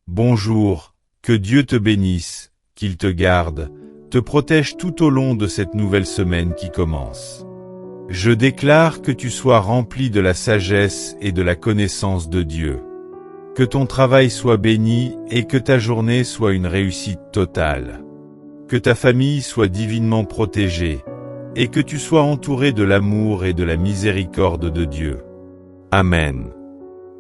Bonjour, que Dieu te bénisse, qu'il te garde, te protège tout au long de cette nouvelle semaine qui commence. Je déclare que tu sois rempli de la sagesse et de la connaissance de Dieu. Que ton travail soit béni et que ta journée soit une réussite totale. Que ta famille soit divinement protégée et que tu sois entouré de l'amour et de la miséricorde de Dieu. Amen.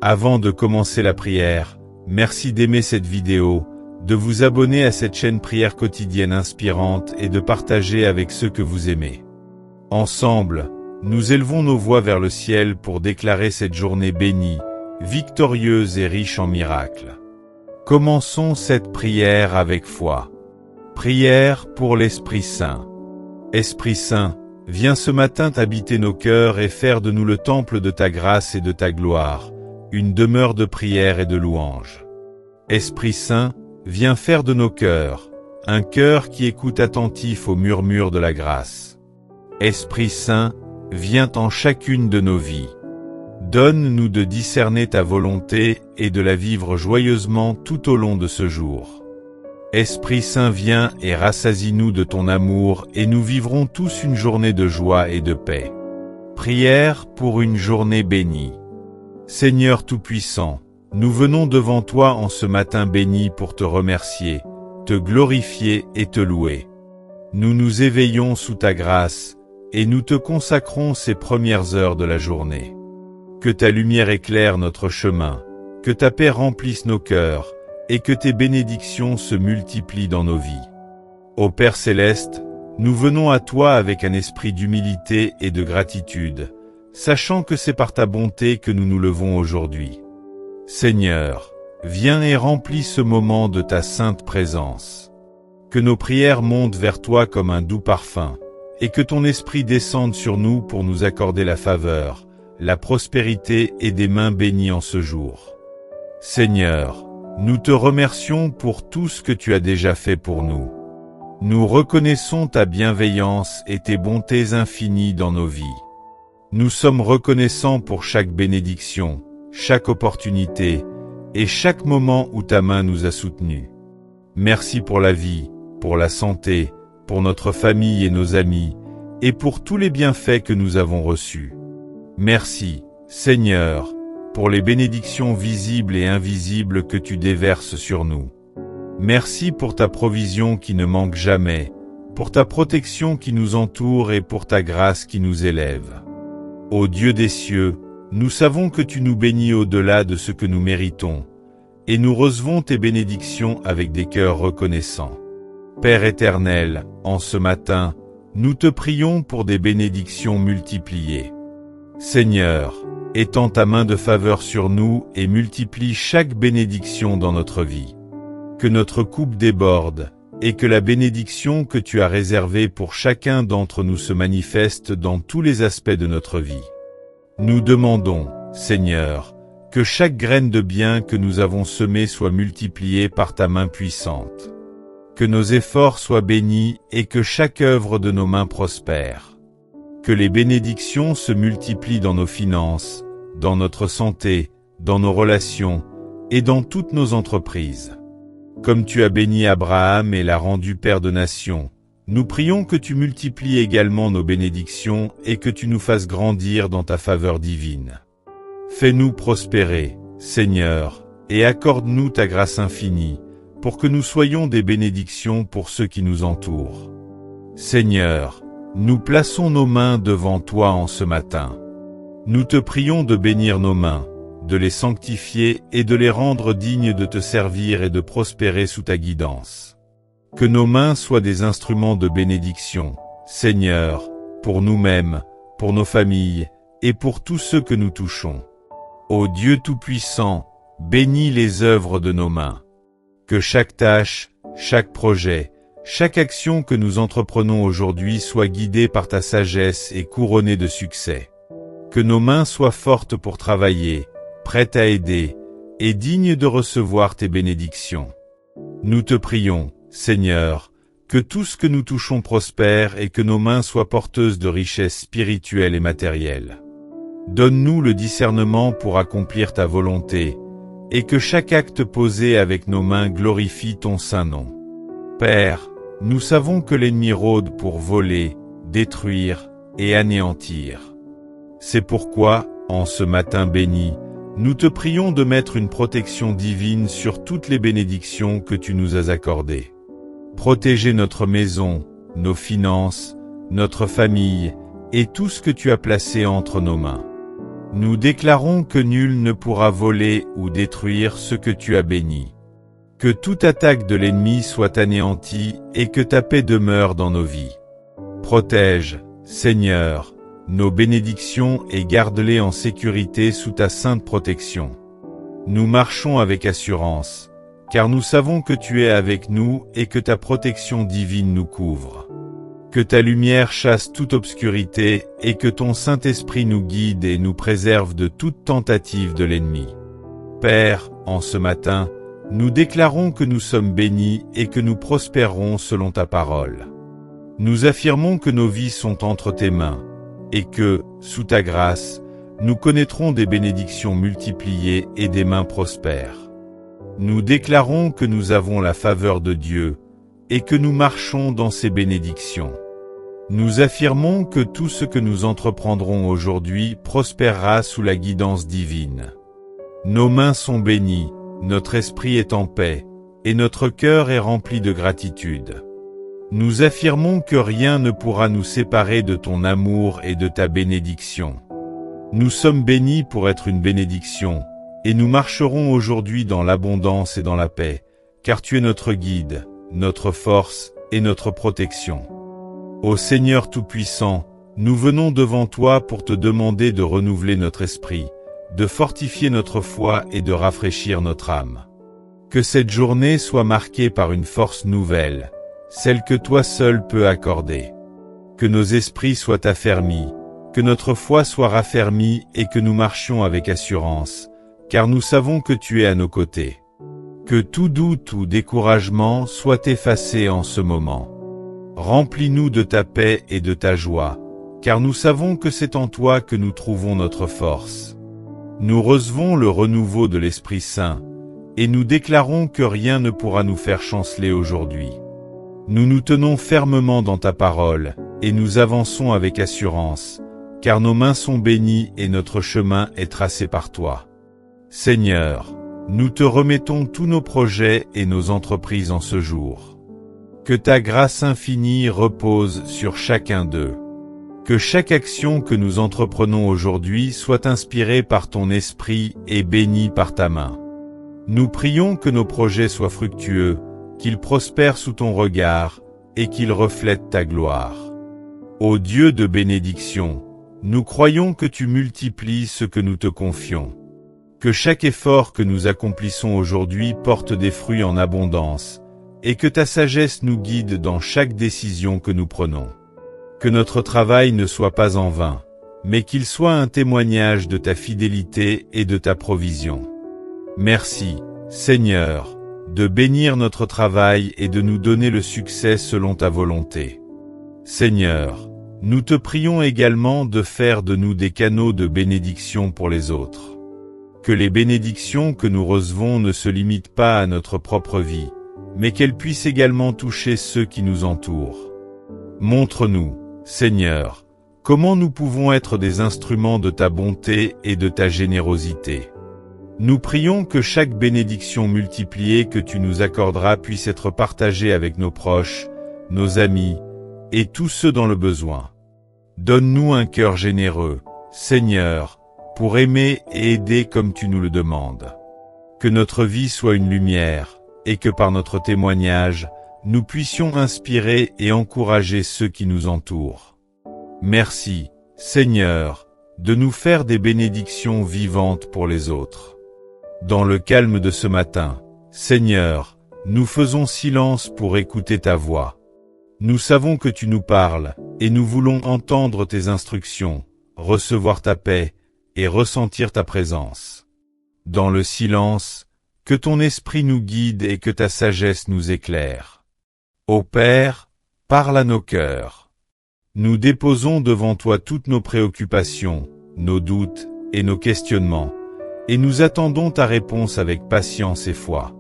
Avant de commencer la prière, merci d'aimer cette vidéo, de vous abonner à cette chaîne Prière quotidienne inspirante et de partager avec ceux que vous aimez. Ensemble, nous élevons nos voix vers le ciel pour déclarer cette journée bénie, victorieuse et riche en miracles. Commençons cette prière avec foi. Prière pour l'Esprit Saint. Esprit Saint, viens ce matin t'habiter nos cœurs et faire de nous le temple de ta grâce et de ta gloire, une demeure de prière et de louange. Esprit Saint, viens faire de nos cœurs un cœur qui écoute attentif au murmure de la grâce. Esprit Saint, viens en chacune de nos vies. Donne-nous de discerner ta volonté et de la vivre joyeusement tout au long de ce jour. Esprit Saint, viens et rassasie-nous de ton amour et nous vivrons tous une journée de joie et de paix. Prière pour une journée bénie. Seigneur Tout-Puissant, nous venons devant toi en ce matin béni pour te remercier, te glorifier et te louer. Nous nous éveillons sous ta grâce, et nous te consacrons ces premières heures de la journée. Que ta lumière éclaire notre chemin, que ta paix remplisse nos cœurs, et que tes bénédictions se multiplient dans nos vies. Ô Père Céleste, nous venons à toi avec un esprit d'humilité et de gratitude, sachant que c'est par ta bonté que nous nous levons aujourd'hui. Seigneur, viens et remplis ce moment de ta sainte présence. Que nos prières montent vers toi comme un doux parfum, et que ton esprit descende sur nous pour nous accorder la faveur, la prospérité et des mains bénies en ce jour. Seigneur, nous te remercions pour tout ce que tu as déjà fait pour nous. Nous reconnaissons ta bienveillance et tes bontés infinies dans nos vies. Nous sommes reconnaissants pour chaque bénédiction, chaque opportunité et chaque moment où ta main nous a soutenus. Merci pour la vie, pour la santé, pour notre famille et nos amis, et pour tous les bienfaits que nous avons reçus. Merci, Seigneur, pour les bénédictions visibles et invisibles que tu déverses sur nous. Merci pour ta provision qui ne manque jamais, pour ta protection qui nous entoure et pour ta grâce qui nous élève. Ô Dieu des cieux, nous savons que tu nous bénis au-delà de ce que nous méritons, et nous recevons tes bénédictions avec des cœurs reconnaissants. Père éternel, en ce matin, nous te prions pour des bénédictions multipliées. Seigneur, étends ta main de faveur sur nous et multiplie chaque bénédiction dans notre vie. Que notre coupe déborde, et que la bénédiction que tu as réservée pour chacun d'entre nous se manifeste dans tous les aspects de notre vie. Nous demandons, Seigneur, que chaque graine de bien que nous avons semée soit multipliée par ta main puissante. Que nos efforts soient bénis et que chaque œuvre de nos mains prospère. Que les bénédictions se multiplient dans nos finances, dans notre santé, dans nos relations et dans toutes nos entreprises. Comme tu as béni Abraham et l'as rendu père de nations, nous prions que tu multiplies également nos bénédictions et que tu nous fasses grandir dans ta faveur divine. Fais-nous prospérer, Seigneur, et accorde-nous ta grâce infinie, pour que nous soyons des bénédictions pour ceux qui nous entourent. Seigneur, nous plaçons nos mains devant toi en ce matin. Nous te prions de bénir nos mains, de les sanctifier et de les rendre dignes de te servir et de prospérer sous ta guidance. Que nos mains soient des instruments de bénédiction, Seigneur, pour nous-mêmes, pour nos familles et pour tous ceux que nous touchons. Ô Dieu Tout-Puissant, bénis les œuvres de nos mains. Que chaque tâche, chaque projet, chaque action que nous entreprenons aujourd'hui soit guidée par ta sagesse et couronnée de succès. Que nos mains soient fortes pour travailler, prêtes à aider, et dignes de recevoir tes bénédictions. Nous te prions, Seigneur, que tout ce que nous touchons prospère et que nos mains soient porteuses de richesses spirituelles et matérielles. Donne-nous le discernement pour accomplir ta volonté, et que chaque acte posé avec nos mains glorifie ton saint nom. Père, nous savons que l'ennemi rôde pour voler, détruire et anéantir. C'est pourquoi, en ce matin béni, nous te prions de mettre une protection divine sur toutes les bénédictions que tu nous as accordées. Protégez notre maison, nos finances, notre famille et tout ce que tu as placé entre nos mains. Nous déclarons que nul ne pourra voler ou détruire ce que tu as béni. Que toute attaque de l'ennemi soit anéantie et que ta paix demeure dans nos vies. Protège, Seigneur, nos bénédictions et garde-les en sécurité sous ta sainte protection. Nous marchons avec assurance, car nous savons que tu es avec nous et que ta protection divine nous couvre. Que ta lumière chasse toute obscurité et que ton Saint-Esprit nous guide et nous préserve de toute tentative de l'ennemi. Père, en ce matin, nous déclarons que nous sommes bénis et que nous prospérerons selon ta parole. Nous affirmons que nos vies sont entre tes mains et que, sous ta grâce, nous connaîtrons des bénédictions multipliées et des mains prospères. Nous déclarons que nous avons la faveur de Dieu et que nous marchons dans ses bénédictions. Nous affirmons que tout ce que nous entreprendrons aujourd'hui prospérera sous la guidance divine. Nos mains sont bénies, notre esprit est en paix, et notre cœur est rempli de gratitude. Nous affirmons que rien ne pourra nous séparer de ton amour et de ta bénédiction. Nous sommes bénis pour être une bénédiction, et nous marcherons aujourd'hui dans l'abondance et dans la paix, car tu es notre guide, notre force et notre protection. Ô Seigneur Tout-Puissant, nous venons devant toi pour te demander de renouveler notre esprit, de fortifier notre foi et de rafraîchir notre âme. Que cette journée soit marquée par une force nouvelle, celle que toi seul peux accorder. Que nos esprits soient affermis, que notre foi soit raffermie et que nous marchions avec assurance, car nous savons que tu es à nos côtés. Que tout doute ou découragement soit effacé en ce moment. Remplis-nous de ta paix et de ta joie, car nous savons que c'est en toi que nous trouvons notre force. Nous recevons le renouveau de l'Esprit Saint, et nous déclarons que rien ne pourra nous faire chanceler aujourd'hui. Nous nous tenons fermement dans ta parole, et nous avançons avec assurance, car nos mains sont bénies et notre chemin est tracé par toi. Seigneur, nous te remettons tous nos projets et nos entreprises en ce jour. Que ta grâce infinie repose sur chacun d'eux. Que chaque action que nous entreprenons aujourd'hui soit inspirée par ton esprit et bénie par ta main. Nous prions que nos projets soient fructueux, qu'ils prospèrent sous ton regard et qu'ils reflètent ta gloire. Ô Dieu de bénédiction, nous croyons que tu multiplies ce que nous te confions. Que chaque effort que nous accomplissons aujourd'hui porte des fruits en abondance, et que ta sagesse nous guide dans chaque décision que nous prenons. Que notre travail ne soit pas en vain, mais qu'il soit un témoignage de ta fidélité et de ta provision. Merci, Seigneur, de bénir notre travail et de nous donner le succès selon ta volonté. Seigneur, nous te prions également de faire de nous des canaux de bénédiction pour les autres. Que les bénédictions que nous recevons ne se limitent pas à notre propre vie, mais qu'elles puissent également toucher ceux qui nous entourent. Montre-nous, Seigneur, comment nous pouvons être des instruments de ta bonté et de ta générosité. Nous prions que chaque bénédiction multipliée que tu nous accorderas puisse être partagée avec nos proches, nos amis, et tous ceux dans le besoin. Donne-nous un cœur généreux, Seigneur, pour aimer et aider comme tu nous le demandes. Que notre vie soit une lumière, et que par notre témoignage, nous puissions inspirer et encourager ceux qui nous entourent. Merci, Seigneur, de nous faire des bénédictions vivantes pour les autres. Dans le calme de ce matin, Seigneur, nous faisons silence pour écouter ta voix. Nous savons que tu nous parles, et nous voulons entendre tes instructions, recevoir ta paix, et ressentir ta présence. Dans le silence, que ton esprit nous guide et que ta sagesse nous éclaire. Ô Père, parle à nos cœurs. Nous déposons devant toi toutes nos préoccupations, nos doutes et nos questionnements, et nous attendons ta réponse avec patience et foi.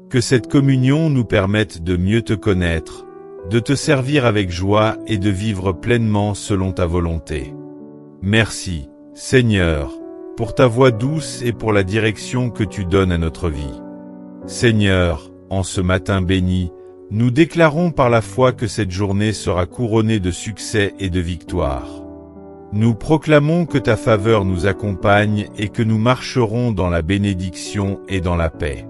Que cette communion nous permette de mieux te connaître, de te servir avec joie et de vivre pleinement selon ta volonté. Merci, Seigneur, pour ta voix douce et pour la direction que tu donnes à notre vie. Seigneur, en ce matin béni, nous déclarons par la foi que cette journée sera couronnée de succès et de victoire. Nous proclamons que ta faveur nous accompagne et que nous marcherons dans la bénédiction et dans la paix.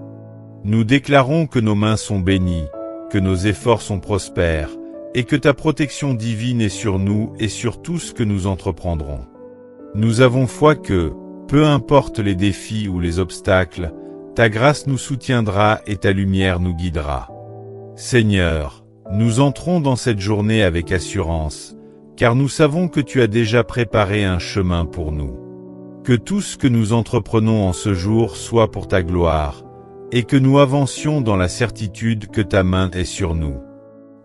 Nous déclarons que nos mains sont bénies, que nos efforts sont prospères, et que ta protection divine est sur nous et sur tout ce que nous entreprendrons. Nous avons foi que, peu importe les défis ou les obstacles, ta grâce nous soutiendra et ta lumière nous guidera. Seigneur, nous entrons dans cette journée avec assurance, car nous savons que tu as déjà préparé un chemin pour nous. Que tout ce que nous entreprenons en ce jour soit pour ta gloire, et que nous avancions dans la certitude que ta main est sur nous.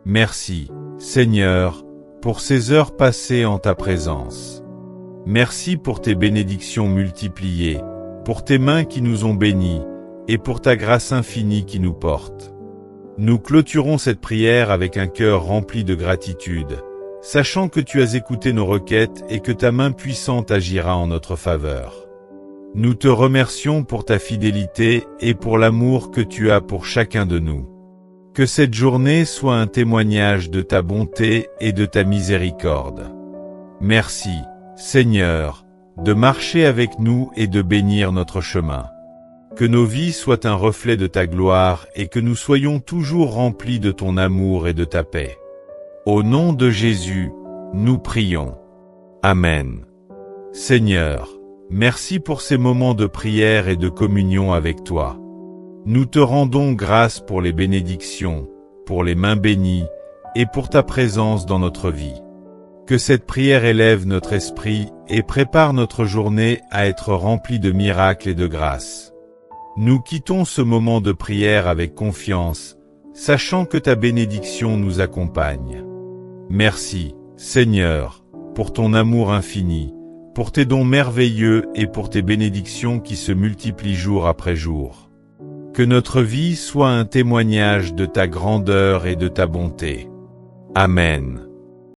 Merci, Seigneur, pour ces heures passées en ta présence. Merci pour tes bénédictions multipliées, pour tes mains qui nous ont bénis, et pour ta grâce infinie qui nous porte. Nous clôturons cette prière avec un cœur rempli de gratitude, sachant que tu as écouté nos requêtes et que ta main puissante agira en notre faveur. Nous te remercions pour ta fidélité et pour l'amour que tu as pour chacun de nous. Que cette journée soit un témoignage de ta bonté et de ta miséricorde. Merci, Seigneur, de marcher avec nous et de bénir notre chemin. Que nos vies soient un reflet de ta gloire et que nous soyons toujours remplis de ton amour et de ta paix. Au nom de Jésus, nous prions. Amen. Seigneur, merci pour ces moments de prière et de communion avec toi. Nous te rendons grâce pour les bénédictions, pour les mains bénies et pour ta présence dans notre vie. Que cette prière élève notre esprit et prépare notre journée à être remplie de miracles et de grâce. Nous quittons ce moment de prière avec confiance, sachant que ta bénédiction nous accompagne. Merci, Seigneur, pour ton amour infini, pour tes dons merveilleux et pour tes bénédictions qui se multiplient jour après jour. Que notre vie soit un témoignage de ta grandeur et de ta bonté. Amen.